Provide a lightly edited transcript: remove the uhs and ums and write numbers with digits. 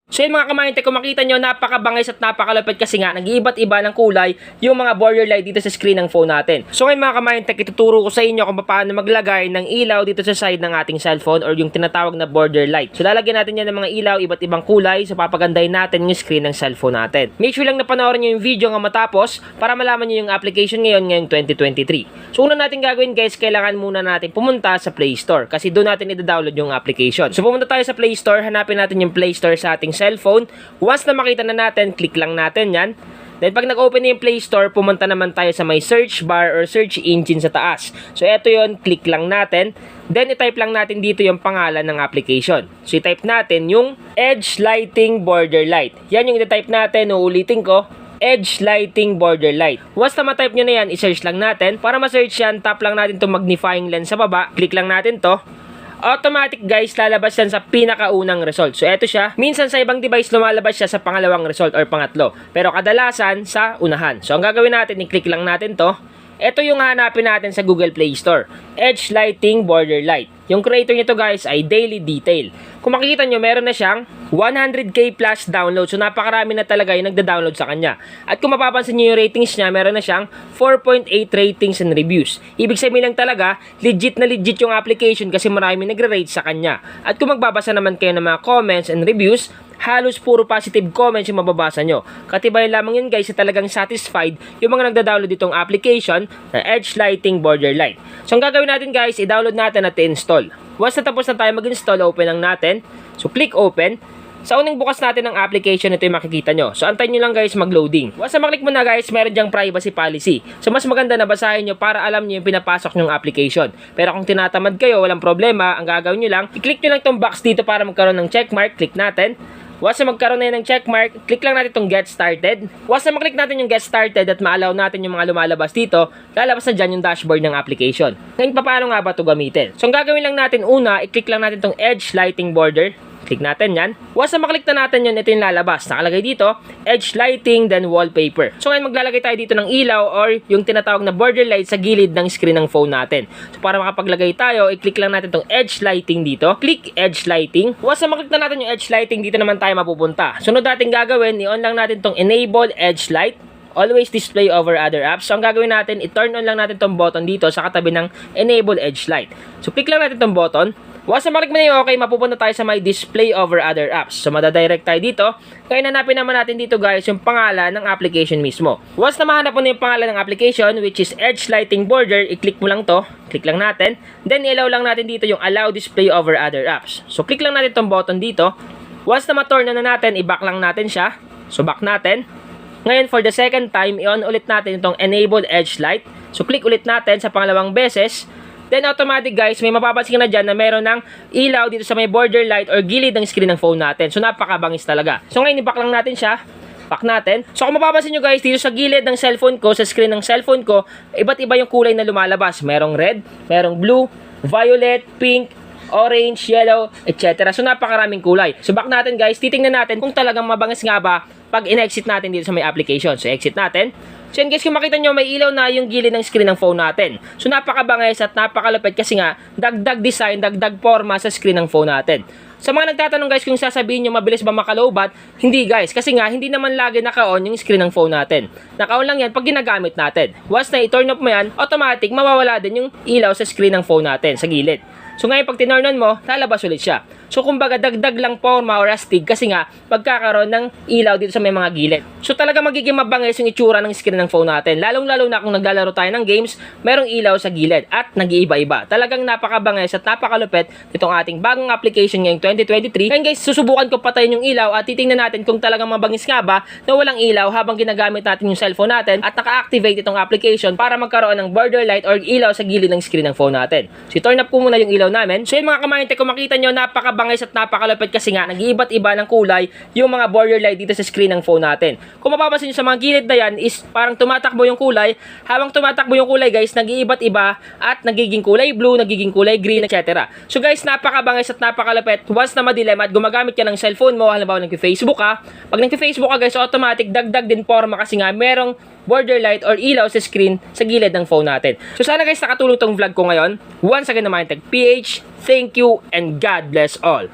So yun mga kamayente, kung makita nyo, napakabangis at napakalapit kasi nga, nag-iiba't iba ng kulay yung mga border light dito sa screen ng phone natin. So ngayon mga kamayente, ituturo ko sa inyo kung paano maglagay ng ilaw dito sa side ng ating cellphone or yung tinatawag na border light. So lalagyan natin yan ng mga ilaw, iba't ibang kulay, so papagandahin natin yung screen ng cellphone natin. Make sure lang na panoorin nyo yung video nga matapos para malaman nyo yung application ngayong 2023. So una natin gagawin guys, kailangan muna natin pumunta sa Play Store kasi doon natin i-download yung application. So pumunta tayo sa Play Store, hanapin natin yung Play Store sa ating cellphone. Once na makita na natin, click lang natin yan. Then pag nag-open na yung Play Store, pumunta naman tayo sa may search bar or search engine sa taas. So eto yon, click lang natin. Then i-type lang natin dito yung pangalan ng application. So i-type natin yung Edge Lighting Border Light. Yan yung i-type natin, uulitin ko. Edge Lighting Border Light. Once na ma-type nyo na yan, i-search lang natin. Para ma-search yan, tap lang natin itong magnifying lens sa baba. Click lang natin to. Automatic guys, lalabas yan sa pinakaunang result. So eto siya. Minsan sa ibang device lumalabas siya sa pangalawang result or pangatlo. Pero kadalasan sa unahan. So ang gagawin natin, i-click lang natin to. Ito yung hanapin natin sa Google Play Store. Edge Lighting Border Light. Yung creator nito guys ay Daily Detail. Kung makikita nyo, meron na siyang 100k plus download. So napakarami na talaga yung nagda-download sa kanya. At kung mapapansin nyo yung ratings niya, meron na siyang 4.8 ratings and reviews. Ibig sabihin lang talaga, legit na legit yung application kasi marami nagre-rate sa kanya. At kung magbabasa naman kayo ng mga comments and reviews, halos puro positive comments yung mababasa nyo. Katibayan lamang yun guys, na talagang satisfied yung mga nagda-download itong application na Edge Lighting Border Light. So ang gagawin natin guys, i-download natin at i-install. Once na tapos na tayo mag-install, open lang natin. So click open. Sa unang bukas natin ng application, ito yung makikita nyo. So antayin nyo lang guys mag-loading. Once na maklik mo na guys, meron dyang privacy policy. So mas maganda na basahin nyo para alam nyo yung pinapasok nyong application. Pero kung tinatamad kayo, walang problema. Ang gagawin nyo lang, i-click nyo lang itong box dito para magkaroon ng checkmark. Click natin. Once na magkaroon na yun ng checkmark, click lang natin itong Get Started. Once na maklik natin yung Get Started at ma-allow natin yung mga lumalabas dito, lalabas na dyan yung dashboard ng application. Ngayon, paano nga ba ito gamitin? So, ang gagawin lang natin una, i-click lang natin itong Edge Lighting Border. Click natin yan. Once na maklik na natin yun, ito yung lalabas. Nakalagay dito, Edge Lighting, then Wallpaper. So ngayon maglalagay tayo dito ng ilaw or yung tinatawag na border light sa gilid ng screen ng phone natin. So para makapaglagay tayo, i-click lang natin itong Edge Lighting dito. Click Edge Lighting. Once na maklik na natin yung Edge Lighting, dito naman tayo mapupunta. Sunod natin gagawin, i-on lang natin itong Enable Edge Light. Always display over other apps. So ang gagawin natin, i-turn on lang natin itong button dito sa katabi ng Enable Edge Light. So click lang natin itong button. Once na maklik mo na yung okay, mapupunta tayo sa may display over other apps. So madadirect tayo dito. Kaya nanapin naman natin dito guys yung pangalan ng application mismo. Once na mahanap mo na yung pangalan ng application, which is Edge Lighting Border, i-click mo lang to. Click lang natin. Then i-allow lang natin dito yung Allow Display over other apps. So click lang natin itong button dito. Once na ma-turn na natin, i-back lang natin siya. So back natin. Ngayon for the second time, i-on ulit natin itong Enable Edge Light. So click ulit natin sa pangalawang beses. Then automatic guys, may mapapansin ka na dyan na meron ng ilaw dito sa may border light or gilid ng screen ng phone natin. So napakabangis talaga. So ngayon i-back lang natin siya. Back natin. So kung mapapansin nyo guys, dito sa gilid ng cellphone ko, sa screen ng cellphone ko, iba't iba yung kulay na lumalabas. Merong red, merong blue, violet, pink, orange, yellow, etc. So napakaraming kulay. So back natin guys, titingnan natin kung talagang mabangis nga ba pag in-exit natin dito sa may application. So exit natin. So yan guys, kung makita nyo, may ilaw na yung gilid ng screen ng phone natin. So napakabangis at napakalupit kasi nga dagdag design, dagdag forma sa screen ng phone natin. Sa mga nagtatanong guys kung sasabihin nyo mabilis ba makalobat, hindi guys, kasi nga hindi naman lagi naka-on yung screen ng phone natin. Naka-on lang yan pag ginagamit natin. Once na i-turn off mo yan, automatic mawawala din yung ilaw sa screen ng phone natin sa gilid. So ngayon pag tinurn on mo, lalabas ulit siya. So kumbaga dagdag lang forma or astig kasi nga magkakaroon ng ilaw dito sa may mga gilid. So talaga magiging mabangis yung itsura ng screen ng phone natin. Lalong-lalo na kung naglalaro tayo ng games, merong ilaw sa gilid at nag-iiba-iba. Talagang napakabangis at napakalupit nitong ating bagong application ngayong 2023. Ngayon guys, susubukan ko patayin yung ilaw at titingnan natin kung talagang mabangis nga ba na walang ilaw habang ginagamit natin yung cellphone natin at naka-activate itong application para magkaroon ng border light or ilaw sa gilid ng screen ng phone natin. So turn up ko muna yung ilaw namin. So yun mga kamayente, kung makita nyo, napakabangis at napakalupit kasi nga nag-iiba't iba ng kulay yung mga border light dito sa screen ng phone natin. Kung mapapansin nyo sa mga gilid na yan is parang tumatakbo yung kulay. Habang tumatakbo yung kulay guys, nag-iiba't iba at nagiging kulay blue, nagiging kulay green, etc. So guys, napakabangis at napakalupit. Once na madilim at gumagamit ka ng cellphone mo, halimbawa nag-Facebook ka, pag nag-Facebook ka guys, automatic dagdag din forma kasi nga merong border light or ilaw sa screen sa gilid ng phone natin. So sana guys nakatulong tong vlog ko ngayon. Once again naman, PH, thank you and God bless all.